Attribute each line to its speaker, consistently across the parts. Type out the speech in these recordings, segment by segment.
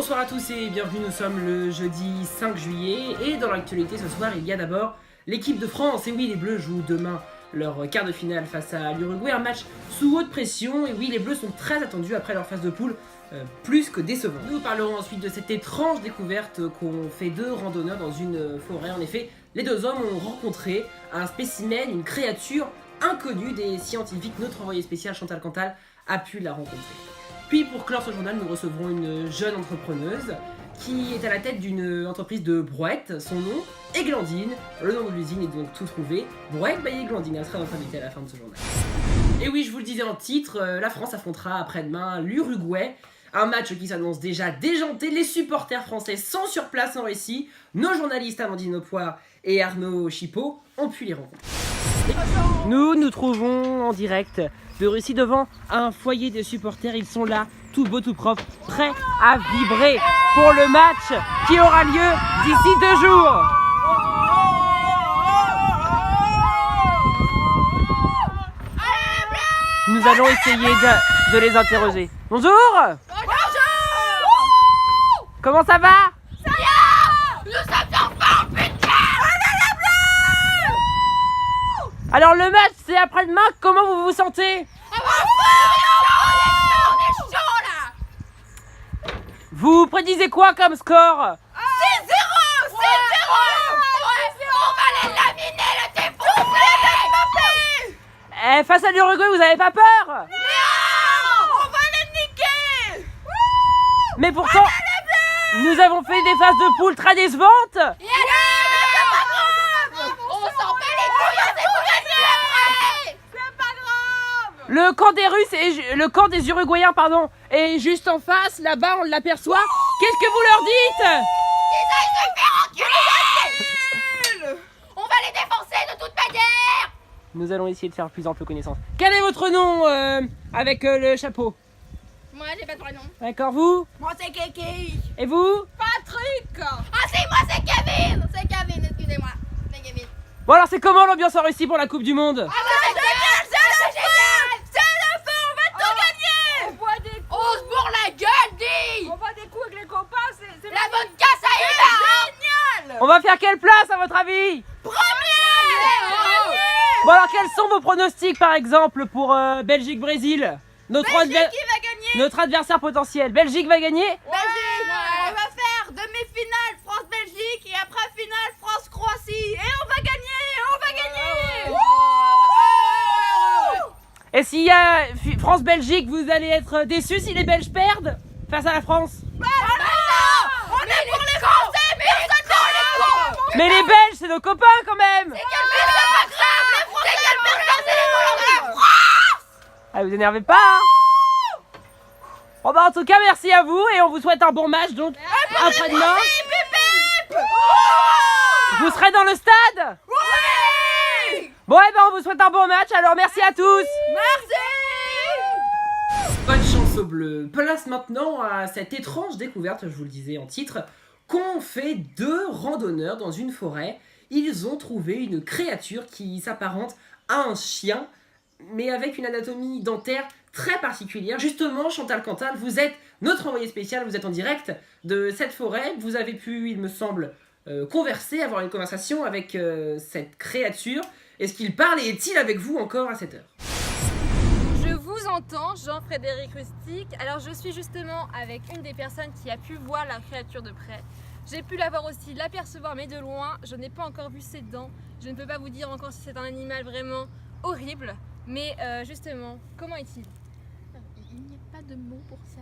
Speaker 1: Bonsoir à tous et bienvenue, nous sommes le jeudi 5 juillet et dans l'actualité ce soir il y a d'abord l'équipe de France. Et oui, les Bleus jouent demain leur quart de finale face à l'Uruguay, un match sous haute pression. Et oui, les Bleus sont très attendus après leur phase de poule, plus que décevant. Nous parlerons ensuite de cette étrange découverte qu'ont fait deux randonneurs dans une forêt. En effet, les deux hommes ont rencontré un spécimen, une créature inconnue des scientifiques. Notre envoyé spécial Chantal Cantal a pu la rencontrer. Puis pour clore ce journal, nous recevrons une jeune entrepreneuse qui est à la tête d'une entreprise de brouettes. Son nom, Eglandine. Le nom de l'usine est donc tout trouvé. Brouette by Eglandine, elle sera notre invitée à la fin de ce journal. Et oui, je vous le disais en titre, la France affrontera après-demain l'Uruguay. Un match qui s'annonce déjà déjanté. Les supporters français sont sur place en Russie. Nos journalistes Amandine Opoire et Arnaud Chipot ont pu les rencontrer. Nous nous trouvons en direct de Russie devant un foyer de supporters. Ils sont là, tout beau, tout propre, prêts à vibrer pour le match qui aura lieu d'ici 2 jours. Nous allons essayer de les interroger. Bonjour. Comment ça va? Alors le match c'est après-demain, comment vous vous sentez? Vous prédisez quoi comme score?
Speaker 2: 6-0! 6-0! On va les laminer, le défoncer!
Speaker 1: Face à l'Uruguay, vous avez pas peur?
Speaker 2: Non! On va les niquer!
Speaker 1: Mais pourtant, nous avons fait des phases de poule très décevantes.
Speaker 2: On s'en bat les couilles, on sait tout gagner après! C'est pas grave!
Speaker 1: Le camp des Russes et le camp des Uruguayens, pardon, est juste en face, là-bas, on l'aperçoit. Qu'est-ce que vous leur dites?
Speaker 2: Qu'ils aillent se faire enculer! On va les défoncer de toute manière!
Speaker 1: Nous allons essayer de faire plus ample connaissance. Quel est votre nom avec le chapeau?
Speaker 2: Moi j'ai pas de prénom.
Speaker 1: D'accord, vous?
Speaker 2: Moi c'est Kiki.
Speaker 1: Et vous?
Speaker 2: Patrick! Ah si, moi c'est Kevin! C'est Kevin, excusez-moi. C'est Kevin.
Speaker 1: Bon alors c'est comment l'ambiance en Russie pour la Coupe du Monde?
Speaker 2: Ah bah c'est génial! C'est génial! C'est le feu! On va tout gagner!
Speaker 3: On boit des coups,
Speaker 2: On se bourre la gueule, dis!
Speaker 3: on boit des coups avec les copains, c'est
Speaker 2: La vodka, ça y est!
Speaker 3: génial.
Speaker 1: On va faire quelle place à votre avis?
Speaker 2: Premier!
Speaker 1: Bon alors quels sont vos pronostics par exemple pour Belgique-Brésil? Notre
Speaker 2: Belgique qui va gagner!
Speaker 1: notre adversaire potentiel. Belgique va gagner?
Speaker 2: Belgique! On va faire demi-finale France-Belgique et après finale France-Croatie! Et on va gagner! On va gagner!
Speaker 1: Et s'il y a France-Belgique, vous allez être déçus si les Belges perdent face à la France?
Speaker 2: On est pour les Français, mais personne ne les cons!
Speaker 1: Mais les Belges, c'est nos copains quand même!
Speaker 2: C'est pas grave! Les Français, c'est les Français!
Speaker 1: Ah, vous énervez pas, hein? Bon bah en tout cas, merci à vous et on vous souhaite un bon match donc après-demain. Vous serez dans le stade?
Speaker 2: Oui!
Speaker 1: Bon et ben on vous souhaite un bon match, alors merci à tous!
Speaker 2: Merci!
Speaker 1: Bonne chance aux Bleus. Place maintenant à cette étrange découverte, je vous le disais en titre, qu'ont fait deux randonneurs dans une forêt. Ils ont trouvé une créature qui s'apparente à un chien, mais avec une anatomie dentaire très particulière. Justement, Chantal Cantal, vous êtes notre envoyé spécial, vous êtes en direct de cette forêt. Vous avez pu, il me semble, converser, avoir une conversation avec cette créature. Est-ce qu'il parle et est-il avec vous encore à cette heure?
Speaker 3: Je vous entends, Jean-Frédéric Rustic. Alors je suis justement avec une des personnes qui a pu voir la créature de près. J'ai pu la voir aussi, l'apercevoir, mais de loin. Je n'ai pas encore vu ses dents. Je ne peux pas vous dire encore si c'est un animal vraiment horrible. Mais justement, comment est-il?
Speaker 4: Il n'y a pas de mots pour ça.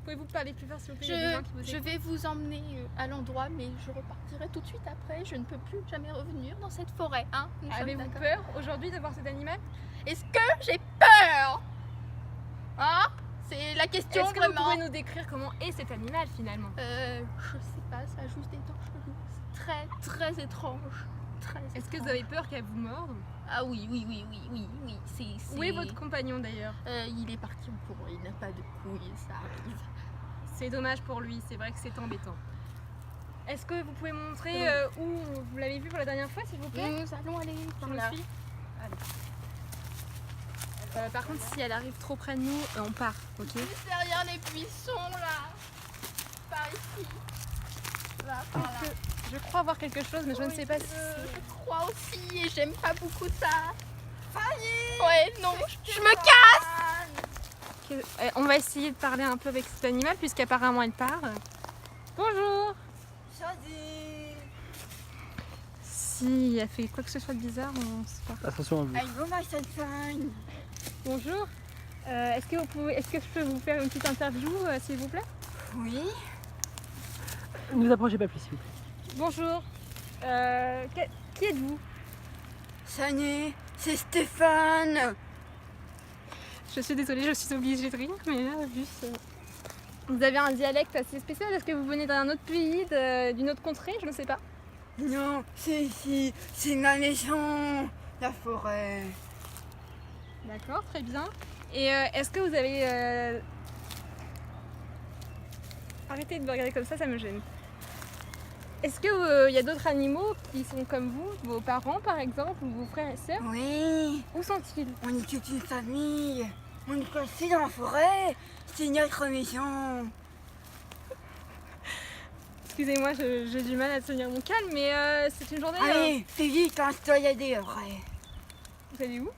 Speaker 3: Pouvez-vous parler plus fort s'il vous plaît? Il y a des gens qui vous
Speaker 4: Je
Speaker 3: écoutent.
Speaker 4: vais vous emmener à l'endroit, mais je repartirai tout de suite après. Je ne peux plus jamais revenir dans cette forêt. Hein. Nous sommes
Speaker 3: Avez-vous
Speaker 4: d'accord.
Speaker 3: peur aujourd'hui de voir cet animal?
Speaker 4: Est-ce que j'ai peur? Hein? C'est la question
Speaker 3: Est-ce que vous
Speaker 4: vraiment.
Speaker 3: pouvez nous décrire comment est cet animal finalement?
Speaker 4: Je sais pas, ça a juste des dents cheloues. C'est très très étrange. Très
Speaker 3: Est-ce que
Speaker 4: étrange.
Speaker 3: vous avez peur qu'elle vous morde?
Speaker 4: Ah oui.
Speaker 3: Où est votre compagnon d'ailleurs?
Speaker 4: Il est parti en courant, il n'a pas de couilles, ça arrive.
Speaker 3: C'est dommage pour lui, c'est vrai que c'est embêtant. Est-ce que vous pouvez me montrer où vous l'avez vu pour la dernière fois, s'il vous plaît?
Speaker 4: Nous allons aller
Speaker 3: Je
Speaker 4: par
Speaker 3: me
Speaker 4: là.
Speaker 3: suis. Par contre, si elle arrive trop près de nous, on part, ok?
Speaker 4: C'est derrière les buissons là. ici. Là, par là.
Speaker 3: Je crois voir quelque chose, mais je ne
Speaker 4: Oui,
Speaker 3: sais pas si
Speaker 4: je crois aussi et j'aime pas beaucoup ça.
Speaker 2: Fanny.
Speaker 4: Ouais, non, je me casse.
Speaker 3: On va essayer de parler un peu avec cet animal, puisqu'apparemment elle parle. Bonjour.
Speaker 2: Shadi.
Speaker 3: Si elle fait quoi que ce soit de bizarre, on sait pas.
Speaker 5: Attention à vous.
Speaker 2: I go my sunshine.
Speaker 3: Bonjour. Est-ce que je peux vous faire une petite interview, s'il vous plaît?
Speaker 2: Oui.
Speaker 5: Ne vous approchez pas plus, s'il vous plaît.
Speaker 3: Bonjour. Qui êtes-vous?
Speaker 2: Fanny, c'est Stéphane.
Speaker 3: Je suis désolée, je suis obligée de rire, mais là, juste... Vous avez un dialecte assez spécial. Est-ce que vous venez d'un autre pays, d'une autre contrée? Je ne sais pas.
Speaker 2: Non, c'est ici, c'est ma maison, la forêt.
Speaker 3: D'accord, très bien. Et est-ce que vous avez... Arrêtez de me regarder comme ça me gêne. Est-ce qu'il y a d'autres animaux qui sont comme vous, vos parents par exemple, ou vos frères et sœurs?
Speaker 2: Oui,
Speaker 3: Où sont-ils?
Speaker 2: on est toute une famille. On est passé dans la forêt. C'est notre maison.
Speaker 3: Excusez-moi, j'ai du mal à tenir mon calme, mais c'est une journée...
Speaker 2: Allez, fais vite, hein, je dois y aller après.
Speaker 3: Vous allez où?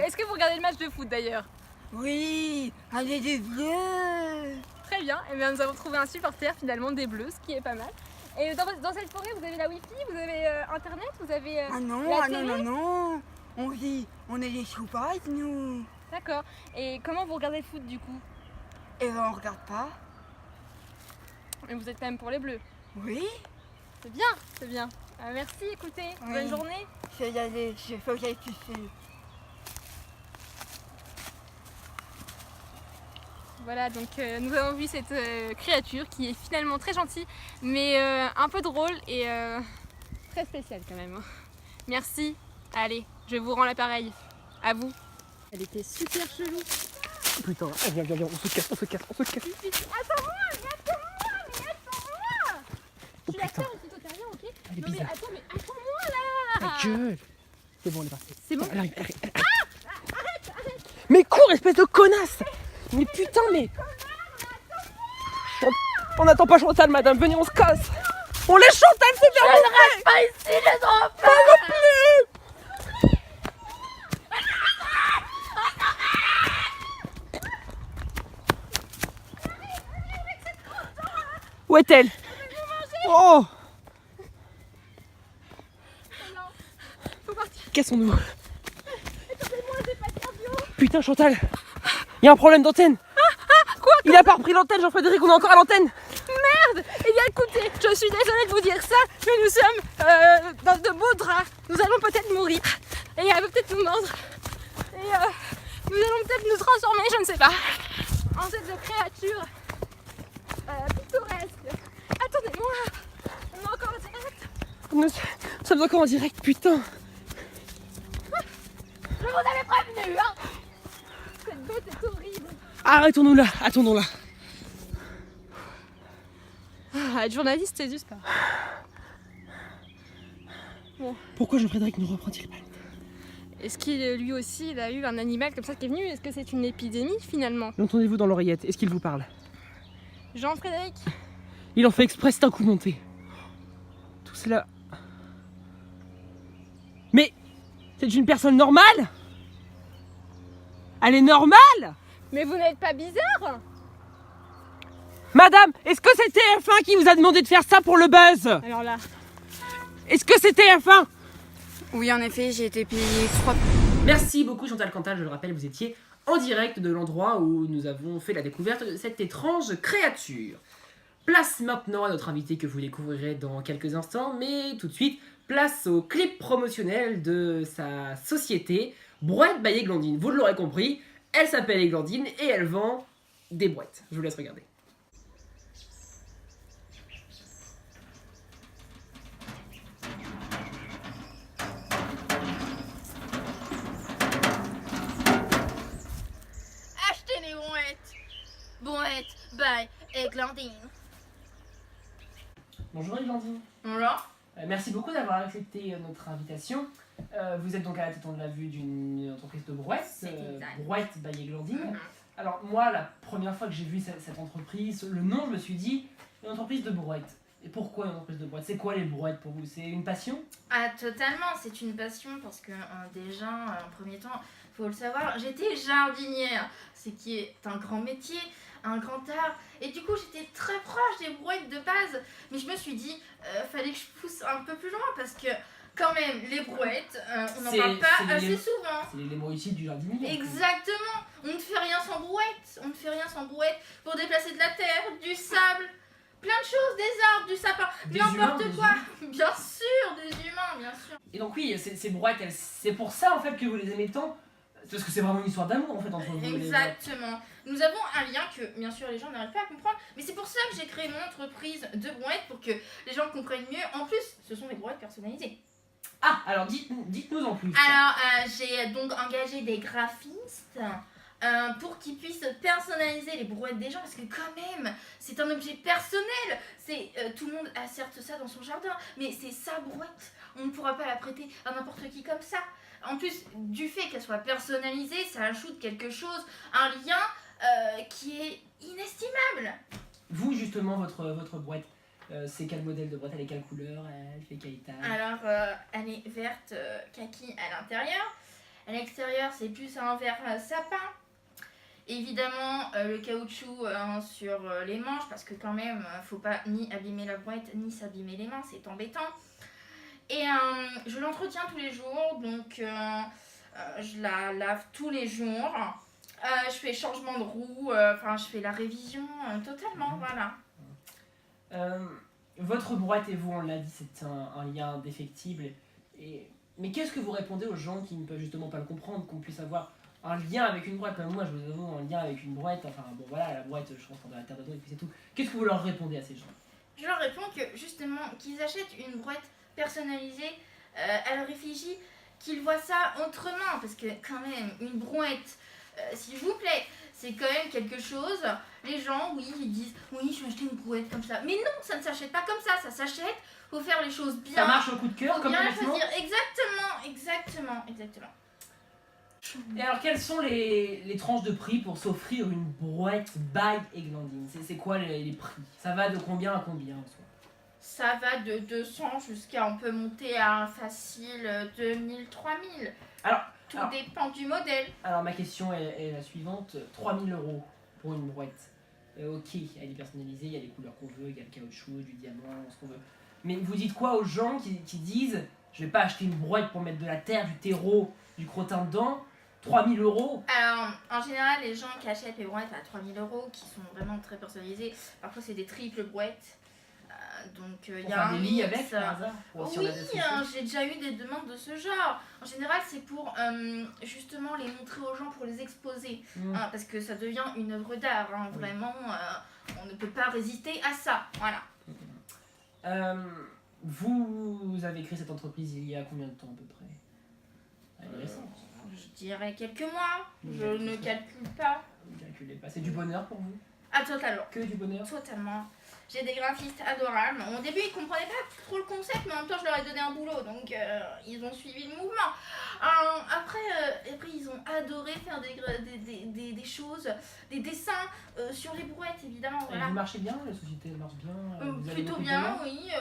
Speaker 3: Est-ce que vous regardez le match de foot d'ailleurs?
Speaker 2: Oui, allez des bleus.
Speaker 3: Très bien, et bien nous avons trouvé un supporter finalement des Bleus, ce qui est pas mal. Et dans cette forêt, vous avez la Wi-Fi, vous avez Internet, vous avez...
Speaker 2: Ah non,
Speaker 3: la
Speaker 2: ah non,
Speaker 3: télé?
Speaker 2: non. On est des choupates, nous.
Speaker 3: D'accord. Et comment vous regardez le foot du coup?
Speaker 2: Et ben on regarde pas.
Speaker 3: Mais vous êtes quand même pour les Bleus.
Speaker 2: Oui,
Speaker 3: C'est bien, c'est bien. Merci, écoutez,
Speaker 2: Oui.
Speaker 3: bonne journée.
Speaker 2: je vais y aller, je faut que j'aille pisser.
Speaker 3: Voilà, donc nous avons vu cette créature qui est finalement très gentille, mais un peu drôle et très spéciale quand même. Merci. Allez, je vous rends l'appareil. À vous. Elle était super chelou.
Speaker 5: Putain, viens, on se casse.
Speaker 3: Attends-moi,
Speaker 5: Oh
Speaker 3: je suis la
Speaker 5: putain,
Speaker 3: sœur au petit terrien, ok?
Speaker 5: elle est
Speaker 3: Non mais
Speaker 5: bizarre.
Speaker 3: attends, mais attends-moi là.
Speaker 5: Ta gueule. C'est bon, elle est partie.
Speaker 3: C'est bon.
Speaker 5: Elle arrive. Mais cours, espèce de connasse. Mais putain, mais... On n'attend pas Chantal, madame. Venez, on se casse. On laisse Chantal se faire montrer.
Speaker 2: Pas ici, les enfants.
Speaker 5: Pas non plus. Où est-elle? Oh,
Speaker 3: Faut partir.
Speaker 5: cassons-nous. Putain, Chantal, il y a un problème d'antenne.
Speaker 3: Quoi?
Speaker 5: Il a pas repris l'antenne, Jean-Frédéric, on est encore à l'antenne.
Speaker 3: Merde! Eh bien écoutez, je suis désolée de vous dire ça, mais nous sommes dans de beaux draps. Nous allons peut-être mourir. Et elle va peut-être nous mordre. Et nous allons peut-être nous transformer, je ne sais pas, en cette créature pittoresque. Attendez-moi! On est encore en direct.
Speaker 5: Nous sommes encore en direct, putain.
Speaker 3: Je vous avais prévenu, hein! Cette bête est horrible.
Speaker 5: Arrêtons-nous là, attendons-là.
Speaker 3: Ah, être journaliste, c'est juste pas.
Speaker 5: Pourquoi Jean-Frédéric ne reprend-il pas?
Speaker 3: Est-ce qu'il lui aussi il a eu un animal comme ça qui est venu? Est-ce que c'est une épidémie finalement?
Speaker 5: L'entendez-vous dans l'oreillette? Est-ce qu'il vous parle?
Speaker 3: Jean-Frédéric?
Speaker 5: Il en fait exprès, c'est un coup monté. Tout cela... Mais c'est une personne normale? Elle est normale?
Speaker 3: Mais vous n'êtes pas bizarre?
Speaker 5: Madame, est-ce que c'est TF1 qui vous a demandé de faire ça pour le buzz?
Speaker 3: Alors là,
Speaker 5: Est-ce que c'est TF1?
Speaker 2: Oui, en effet, j'ai été payée 3.
Speaker 1: Merci beaucoup Chantal Cantal, je le rappelle, vous étiez en direct de l'endroit où nous avons fait la découverte de cette étrange créature. Place maintenant à notre invité que vous découvrirez dans quelques instants, mais tout de suite, place au clip promotionnel de sa société, Brouette by Églantine. Vous l'aurez compris, elle s'appelle Églantine et elle vend des brouettes. Je vous laisse regarder.
Speaker 4: Achetez les brouettes. Brouettes by Églantine.
Speaker 1: Bonjour Églantine.
Speaker 2: Bonjour.
Speaker 1: Merci beaucoup d'avoir accepté notre invitation. Vous êtes donc à la tête, on l'a vu, d'une entreprise de brouettes, Brouette by Églantine. Alors moi, la première fois que j'ai vu cette entreprise, le nom, je me suis dit, Une entreprise de brouettes. Et pourquoi une entreprise de brouettes? C'est quoi les brouettes pour vous? C'est une passion?
Speaker 2: Ah, totalement, c'est une passion parce que déjà, en premier temps, faut le savoir, j'étais jardinière, ce qui est un grand métier, un grand art. Et du coup, j'étais très proche des brouettes de base. Mais je me suis dit, fallait que je pousse un peu plus loin parce que, quand même, les brouettes, on n'en parle pas assez souvent.
Speaker 1: C'est l'élément utile du jardinier.
Speaker 2: Exactement, on ne fait rien sans brouette. On ne fait rien sans brouette pour déplacer de la terre, du sable, plein de choses, des arbres, du sapin, n'importe quoi. Bien sûr, des humains, bien sûr.
Speaker 1: Et donc oui, ces brouettes, c'est pour ça en fait que vous les aimez tant. Parce que c'est vraiment une histoire d'amour en fait entre vous.
Speaker 2: Exactement. Nous avons un lien que bien sûr les gens n'arrivent pas à comprendre, mais c'est pour ça que j'ai créé mon entreprise de brouettes pour que les gens comprennent mieux. En plus, ce sont des brouettes personnalisées.
Speaker 1: Ah, alors dites-nous en plus.
Speaker 2: Alors, j'ai donc engagé des graphistes pour qu'ils puissent personnaliser les brouettes des gens, parce que quand même, c'est un objet personnel. Tout le monde a certes ça dans son jardin, mais c'est sa brouette. On ne pourra pas la prêter à n'importe qui comme ça. En plus, du fait qu'elle soit personnalisée, ça ajoute quelque chose, un lien qui est inestimable.
Speaker 1: Vous justement, votre brouette, c'est quel modèle de brouette? Elle est quelle couleur? Elle fait quelle taille?
Speaker 2: Alors, elle est verte kaki à l'intérieur. À l'extérieur, c'est plus un vert sapin. Évidemment, le caoutchouc sur les manches, parce que quand même, faut pas ni abîmer la brouette, ni s'abîmer les mains, c'est embêtant. Et je l'entretiens tous les jours, donc je la lave tous les jours. Je fais changement de roue, je fais la révision totalement, voilà.
Speaker 1: Votre brouette et vous, on l'a dit, c'est un lien indéfectible. Mais qu'est-ce que vous répondez aux gens qui ne peuvent justement pas le comprendre, qu'on puisse avoir un lien avec une brouette? Comme moi, je vous avoue, un lien avec une brouette, enfin bon voilà, la brouette, je rentre dans la terre de et puis c'est tout. Qu'est-ce que vous leur répondez à ces gens?
Speaker 2: Je leur réponds que justement, qu'ils achètent une brouette personnalisée à leur effigie, qu'ils voient ça autrement, parce que quand même, une brouette, s'il vous plaît, c'est quand même quelque chose. Les gens, oui, ils disent, oui, je vais acheter une brouette comme ça. Mais non, ça ne s'achète pas comme ça s'achète, faut faire les choses bien.
Speaker 1: Ça marche au coup de cœur,
Speaker 2: faut
Speaker 1: comme
Speaker 2: bien
Speaker 1: les
Speaker 2: la choisir. Exactement.
Speaker 1: Et alors, quelles sont les tranches de prix pour s'offrir une brouette by Eglandine? C'est quoi les prix? Ça va de combien à combien en soi?
Speaker 2: Ça va de 200 jusqu'à, on peut monter à un facile 2000, 3000. Tout dépend du modèle.
Speaker 1: Alors ma question est la suivante. 3000 € pour une brouette. Ok, elle est personnalisée, il y a les couleurs qu'on veut, il y a le caoutchouc, du diamant, ce qu'on veut. Mais vous dites quoi aux gens qui disent je vais pas acheter une brouette pour mettre de la terre, du terreau, du crottin dedans, 3000 €?
Speaker 2: Alors, en général, les gens qui achètent les brouettes à 3000 €, qui sont vraiment très personnalisées, parfois c'est des triples brouettes. Donc il y a un
Speaker 1: des lits
Speaker 2: mix.
Speaker 1: avec par hasard?
Speaker 2: Oui, j'ai déjà eu des demandes de ce genre. En général, c'est pour justement les montrer aux gens, pour les exposer. Parce que ça devient une œuvre d'art. Vraiment, on ne peut pas résister à ça. Voilà.
Speaker 1: Vous avez créé cette entreprise il y a combien de temps à peu près? Elle est récente.
Speaker 2: Je dirais quelques mois. Je ne calcule pas.
Speaker 1: Vous ne calculez pas. C'est du bonheur pour vous?
Speaker 2: Ah, totalement.
Speaker 1: Que du bonheur?
Speaker 2: Totalement. J'ai des graphistes adorables. Au début, ils comprenaient pas trop le concept, mais en même temps, je leur ai donné un boulot, donc ils ont suivi le mouvement. Après, ils ont adoré faire des choses, des dessins sur les brouettes, évidemment. Voilà.
Speaker 1: Vous marchez bien? La société marche bien? Vous avez
Speaker 2: Plutôt
Speaker 1: beaucoup de
Speaker 2: bien,
Speaker 1: clients?
Speaker 2: oui.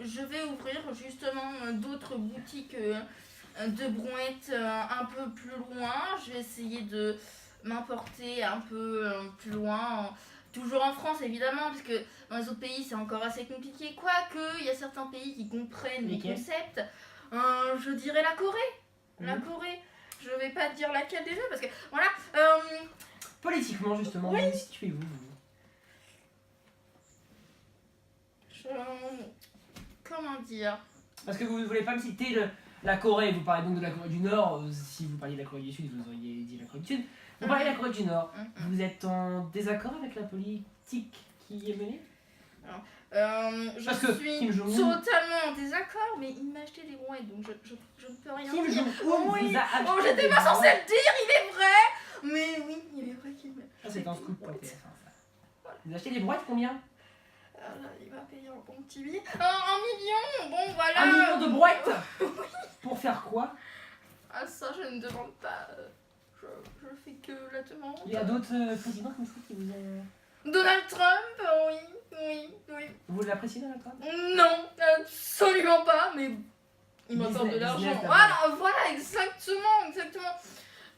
Speaker 2: Je vais ouvrir justement d'autres boutiques de brouettes un peu plus loin. Je vais essayer de m'importer un peu plus loin. Toujours en France, évidemment, parce que dans les autres pays, c'est encore assez compliqué. Quoique, il y a certains pays qui comprennent les concepts. Je dirais la Corée. La Corée. Je vais pas te dire laquelle déjà, parce que, voilà.
Speaker 1: Politiquement, justement,
Speaker 2: Oui.
Speaker 1: où situez-vous?
Speaker 2: Comment dire?
Speaker 1: Parce que vous ne voulez pas me citer la Corée, vous parlez donc de la Corée du Nord. Si vous parliez de la Corée du Sud, vous auriez dit la Corée du Sud. Vous parlez de la Corée du Nord. Vous êtes en désaccord avec la politique qui est menée?
Speaker 2: Je suis
Speaker 1: Kim Jong-un
Speaker 2: totalement en désaccord, mais il m'a acheté des brouettes, donc je ne peux rien
Speaker 1: Kim
Speaker 2: dire.
Speaker 1: Jong-un
Speaker 2: Oui.
Speaker 1: vous a acheté
Speaker 2: J'étais
Speaker 1: des
Speaker 2: pas censée
Speaker 1: brouettes.
Speaker 2: le dire, il est vrai. Mais oui, il est vrai qu'il m'a
Speaker 1: Ça, c'est un scoop pour
Speaker 2: brouettes.
Speaker 1: TF1, ça. Vous achetez des brouettes combien?
Speaker 2: Il va payer un bon petit billet. 1 million, bon voilà.
Speaker 1: 1 million de brouettes. Pour faire quoi?
Speaker 2: Ah ça, je ne demande pas. Je fais que la demande.
Speaker 1: Il y a d'autres présidents comme ça qui vous ont
Speaker 2: Donald Trump, oui.
Speaker 1: Vous l'appréciez Donald Trump?
Speaker 2: Non, absolument pas, mais il m'apporte de
Speaker 1: Business,
Speaker 2: l'argent.
Speaker 1: business, d'abord.
Speaker 2: Voilà, exactement.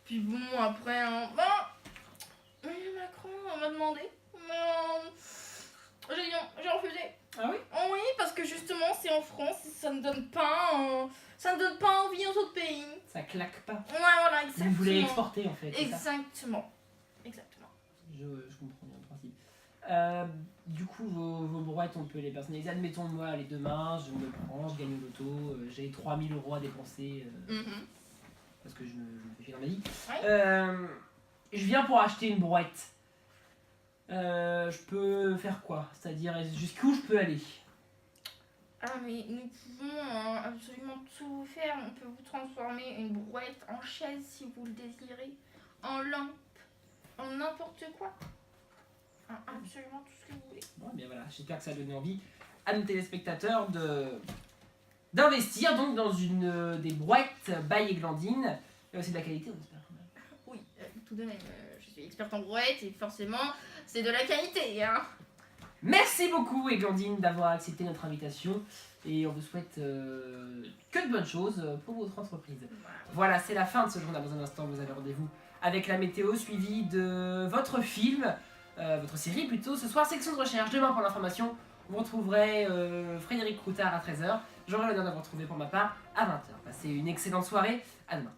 Speaker 2: Puis bon, après, Macron, on m'a demandé. J'ai refusé.
Speaker 1: Ah oui?
Speaker 2: Oh oui, parce que justement, c'est en France, ça ne donne pas envie aux autres pays.
Speaker 1: Ça claque pas.
Speaker 2: Ouais, voilà, exactement.
Speaker 1: Vous voulez exporter en fait, c'est ça?
Speaker 2: Exactement.
Speaker 1: Je comprends bien le principe. Du coup, vos brouettes, on peut les personnaliser. Admettons, moi, les demain, je me prends, je gagne au loto, j'ai 3000 € à dépenser parce que je me fais chier dans ma vie.
Speaker 2: Ouais.
Speaker 1: Je viens pour acheter une brouette. Je peux faire quoi? C'est-à-dire, jusqu'où je peux aller?
Speaker 2: Ah, mais nous pouvons absolument tout faire. On peut vous transformer une brouette en chaise si vous le désirez, en lampe, en n'importe quoi. Absolument tout ce que vous voulez.
Speaker 1: Bon, bien voilà, j'espère que ça a donné envie à nos téléspectateurs d'investir donc dans une des brouettes by Églantine. C'est de la qualité, on espère.
Speaker 2: Oui, tout de même, je suis experte en brouette et forcément, c'est de la qualité, hein.
Speaker 1: Merci beaucoup Églantine d'avoir accepté notre invitation et on vous souhaite que de bonnes choses pour votre entreprise. Voilà, c'est la fin de ce journal. Dans un instant, vous avez rendez-vous avec la météo suivie de votre film, votre série plutôt. Ce soir, section de recherche. Demain, pour l'information, vous retrouverez Frédéric Croutard à 13h. J'aurai l'honneur de vous retrouver pour ma part à 20h. Passez une excellente soirée. À demain.